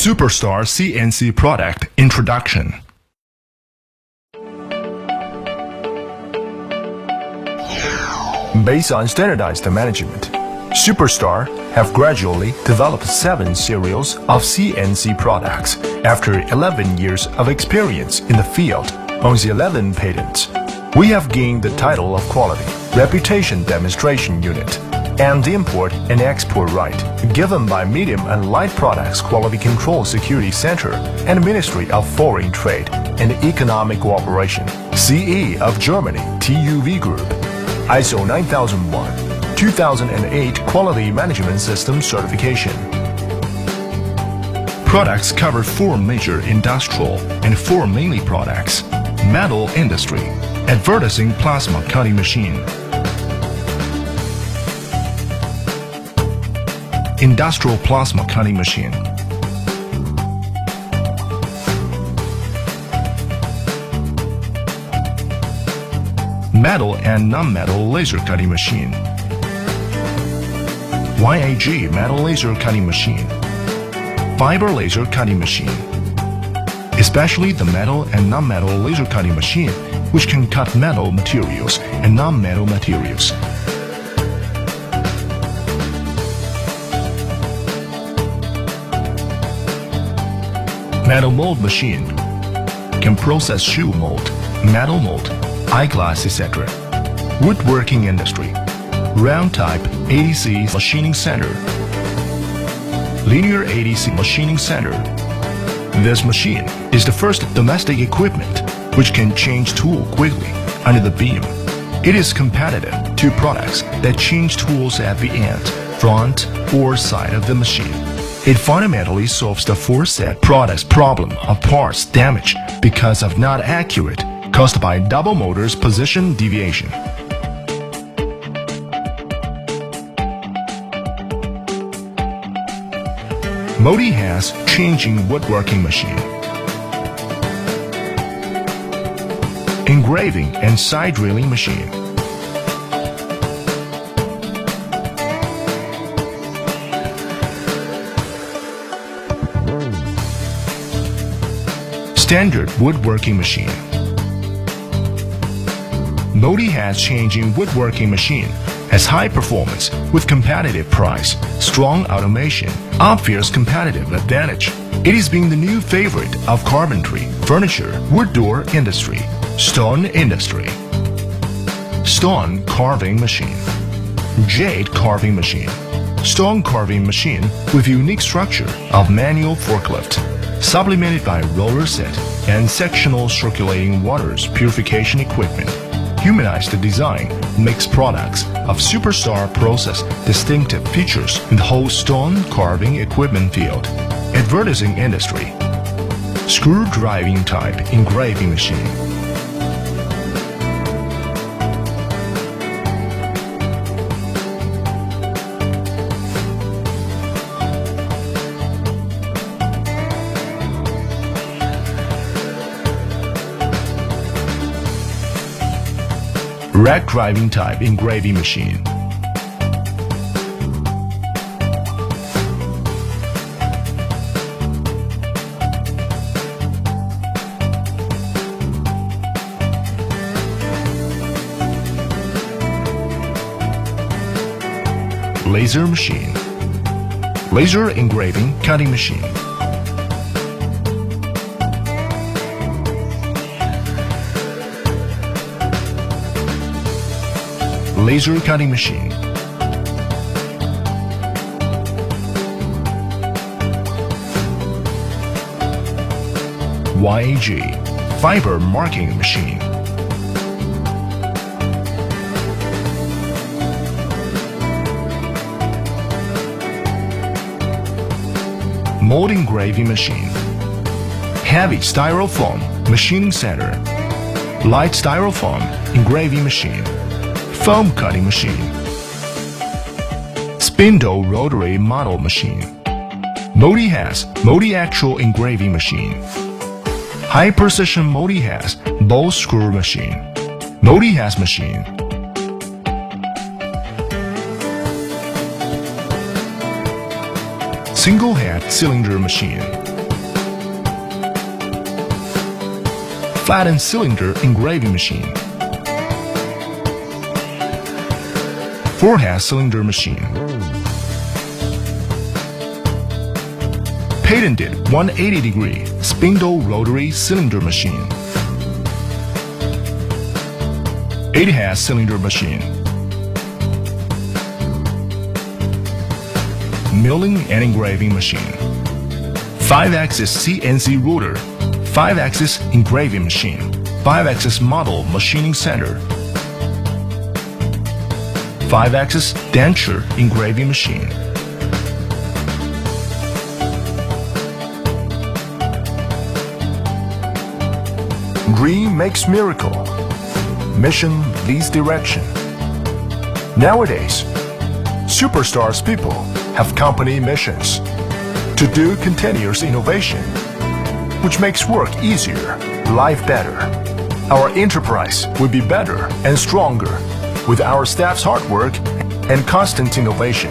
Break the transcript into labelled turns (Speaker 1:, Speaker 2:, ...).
Speaker 1: SuperStar CNC Product Introduction. Based on standardized management, SuperStar have gradually developed 7 series of CNC products. After 11 years of experience in the field, on the 11 patents, we have gained the title of Quality Reputation Demonstration Unit and the Import and Export Right given by Medium and Light Products Quality Control Security Center and Ministry of Foreign Trade and Economic Cooperation, CE of Germany, TUV Group, ISO 9001, 2008 Quality Management System Certification. Products cover 4 major industrial and 4 mainly products: metal industry, advertising plasma cutting machine, industrial plasma cutting machine, metal and non-metal laser cutting machine, YAG metal laser cutting machine, fiber laser cutting machine, especially the metal and non-metal laser cutting machine, which can cut metal materials and non-metal materials. Metal mold machine can process shoe mold, metal mold, eyeglass, etc. Woodworking industry, round type ADC machining center, linear ADC machining center. This machine is the first domestic equipment which can change tool quickly under the beam. It is competitive to products that change tools at the end, front, or side of the machine. It fundamentally solves the foresaid product's problem of parts damage because of not accurate caused by double motor's position deviation. Modi has changing woodworking machine, engraving and side drilling machine, standard woodworking machine. Modi has changing woodworking machine, has high performance with competitive price, strong automation, obvious competitive advantage. It is being the new favorite of carpentry, furniture, wood door industry, stone industry, stone carving machine, jade carving machine, stone carving machine with unique structure of manual forklift, supplemented by roller set and sectional circulating waters purification equipment. Humanized design makes products of SuperStar process distinctive features in the whole stone carving equipment field. Advertising industry, screw-driving type engraving machine, rack driving type engraving machine, laser machine, laser engraving cutting machine, laser cutting machine, YAG fiber marking machine, mold engraving machine, heavy styrofoam machining center, light styrofoam engraving machine, foam cutting machine, spindle rotary model machine. Modi has Modi actual engraving machine. High precision Modi has ball screw machine. Modi has machine. Single head cylinder machine. flattened cylinder engraving machine. Four-head cylinder machine. Patented 180-degree spindle rotary cylinder machine. 8-head cylinder machine. Milling and engraving machine. 5-axis CNC router. 5-axis engraving machine. 5-axis model machining center. 5-axis denture engraving machine. Dream makes miracle. Mission leads direction. Nowadays, SuperStar's people have company missions to do continuous innovation, which makes work easier, life better. Our enterprise will be better and stronger with our staff's hard work and constant innovation.